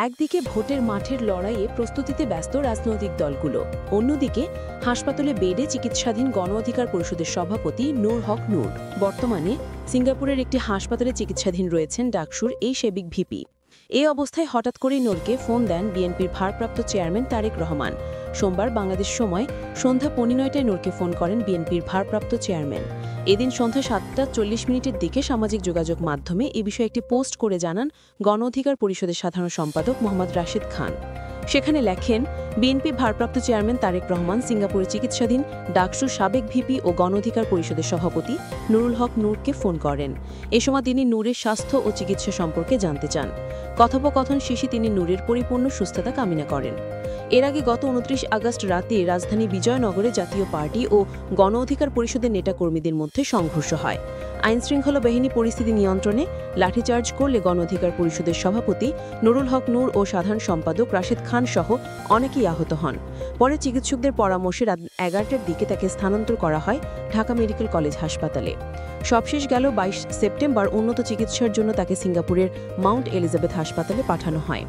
একদিকে ভোটের মাঠের লড়াইয়ে প্রস্তুতিতে ব্যস্ত রাজনৈতিক দলগুলো, অন্যদিকে হাসপাতালে বেডে চিকিৎসাধীন গণ অধিকার পরিষদের সভাপতি নূর হক নূর। বর্তমানে সিঙ্গাপুরের একটি হাসপাতালে চিকিৎসাধীন রয়েছেন ডাকসুর এই সেবিক ভিপি। এই অবস্থায় হঠাৎ করেই নূরকে ফোন দেন বিএনপির ভারপ্রাপ্ত চেয়ারম্যান তারেক রহমান। সোমবার বাংলাদেশ সময় সন্ধ্যা 9:15টায় নূরকে ফোন করেন বিএনপির ভারপ্রাপ্ত চেয়ারম্যান। এদিন সন্ধ্যা 7:40 দিকে সামাজিক যোগাযোগ মাধ্যমে এ বিষয়ে একটি পোস্ট করে জানান গণ অধিকার পরিষদের সাধারণ সম্পাদক মোহাম্মদ রাশেদ খান। সেখানে লেখেন, বিএনপি ভারপ্রাপ্ত চেয়ারম্যান তারেক রহমান সিঙ্গাপুরে চিকিৎসাধীন ডাকসুর সাবেক ভিপি ও গণ অধিকার পরিষদের সভাপতি নুরুল হক নূরকে ফোন করেন। এ সময় তিনি নূরের স্বাস্থ্য ও চিকিৎসা সম্পর্কে জানতে চান। কথোপকথন শেষে তিনি নূরের পরিপূর্ণ সুস্থতা কামনা করেন। এর আগে গত 29 আগস্ট রাতে রাজধানী বিজয়নগরে জাতীয় পার্টি ও গণ অধিকার পরিষদের নেতাকর্মীদের মধ্যে সংঘর্ষ হয়। আইনশৃঙ্খলা বাহিনী পরিস্থিতি নিয়ন্ত্রণে লাঠিচার্জ করলে গণ অধিকার পরিষদের সভাপতি নুরুল হক নূর ও সাধারণ সম্পাদক রাশেদ খান সহ অনেকেই আহত হন। পরে চিকিৎসকদের পরামর্শে রাত 11টার দিকে তাকে স্থানান্তর করা হয় ঢাকা মেডিকেল কলেজ হাসপাতালে। সবশেষ গেল 22 সেপ্টেম্বর উন্নত চিকিৎসার জন্য তাকে সিঙ্গাপুরের মাউন্ট এলিজাবেথ হাসপাতালে পাঠানো হয়।